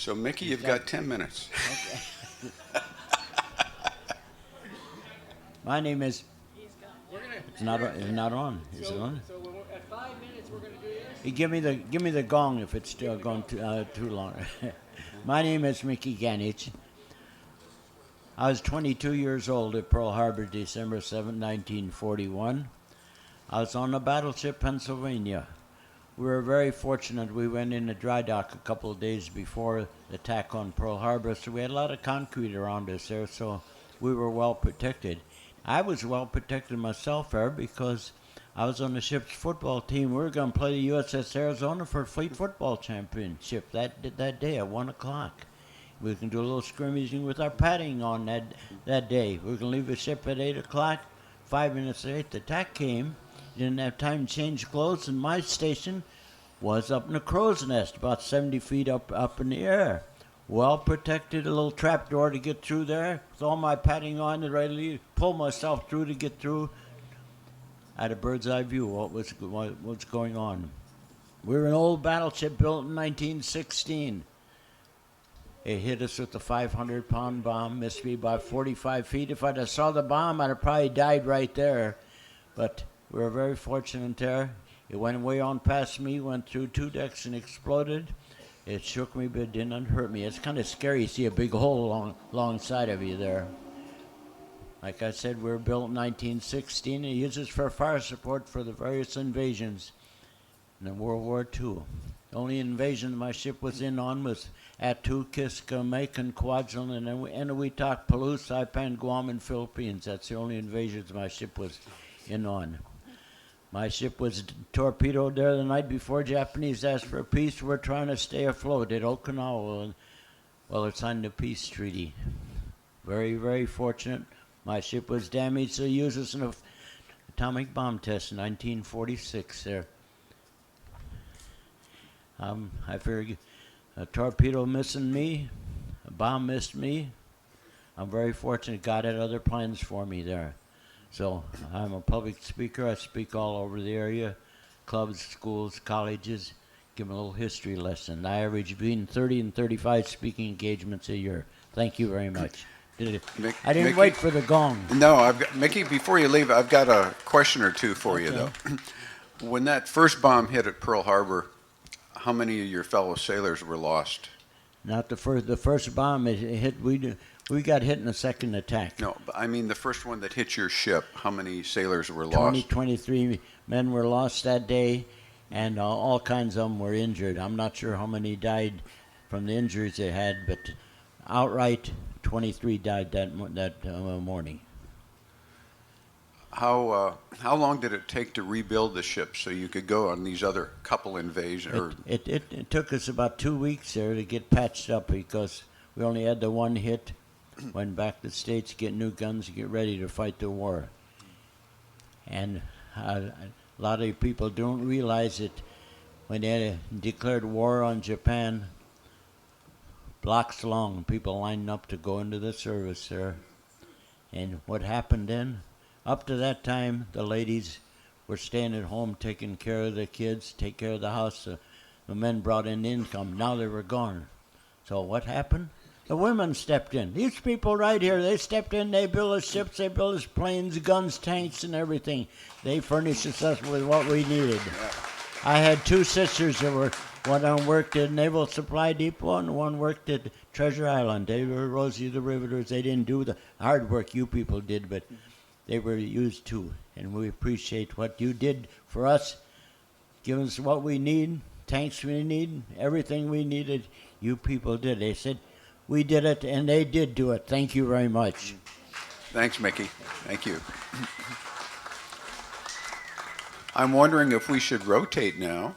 So, Mickey, you've got 10 minutes. Okay. My name is. It's not on. Is it on? So at 5 minutes, we're going to do this. You give me the gong if it's still going too long. My name is Mickey Ganitch. I was 22 years old at Pearl Harbor, December 7, 1941. I was on the battleship Pennsylvania. We were very fortunate. We went in the dry dock a couple of days before the attack on Pearl Harbor, so we had a lot of concrete around us there, so we were well protected. I was well protected myself there because I was on the ship's football team. We were going to play the USS Arizona for a fleet football championship that day at 1 o'clock. We can do a little scrimmaging with our padding on that day. We were going to leave the ship at 8 o'clock. 5 minutes late, the attack came. Didn't have time to change clothes, and my station was up in a crow's nest, about 70 feet up in the air. Well protected, a little trap door to get through there. With all my padding on, the right pull myself through to get through. I had a bird's eye view of what's going on. We were an old battleship built in 1916. It hit us with a 500-pound bomb, missed me by 45 feet. If I'd have saw the bomb, I'd have probably died right there. But we were very fortunate there. It went way on past me, went through 2 decks and exploded. It shook me, but it didn't hurt me. It's kind of scary to see a big hole alongside of you there. Like I said, we were built in 1916. It uses for fire support for the various invasions in World War II. The only invasion my ship was in on was Attu, Kiska, Macon, Kwajalein, and Eniwetok, Palouse, Saipan, Guam, and Philippines. That's the only invasions my ship was in on. My ship was torpedoed there the night before Japanese asked for peace. We're trying to stay afloat at Okinawa while they signed the peace treaty. Very, very fortunate. My ship was damaged, so they used us in an atomic bomb test in 1946 there. I figured a torpedo missing me, a bomb missed me. I'm very fortunate God had other plans for me there. So I'm a public speaker. I speak all over the area, clubs, schools, colleges, give them a little history lesson. I average between 30 and 35 speaking engagements a year. Thank you very much. I didn't Mickey, wait for the gong. No, Mickey, before you leave, I've got a question or two for you, though. When that first bomb hit at Pearl Harbor, how many of your fellow sailors were lost? Not the first. The first bomb it hit. We got hit in the second attack. No, but I mean the first one that hit your ship. How many sailors were lost? 23 men were lost that day, and all kinds of them were injured. I'm not sure how many died from the injuries they had, but outright 23 died that morning. How long did it take to rebuild the ship so you could go on these other couple invasions? It took us about 2 weeks there to get patched up because we only had the one hit. Went back to the States, get new guns, get ready to fight the war. And a lot of people don't realize that when they declared war on Japan, blocks long, people lined up to go into the service there. And what happened then? Up to that time, the ladies were staying at home, taking care of the kids, take care of the house. The men brought in income. Now they were gone. So what happened? The women stepped in. These people right here, they stepped in, they built us ships, they built us planes, guns, tanks, and everything. They furnished us with what we needed. Yeah. I had 2 sisters that were, one of them worked at Naval Supply Depot and one worked at Treasure Island. They were Rosie the Riveters. They didn't do the hard work you people did, but they were used too. And we appreciate what you did for us, giving us what we need, tanks we need, everything we needed, you people did. They said, we did it, and they did do it. Thank you very much. Thanks, Mickey. Thank you. I'm wondering if we should rotate now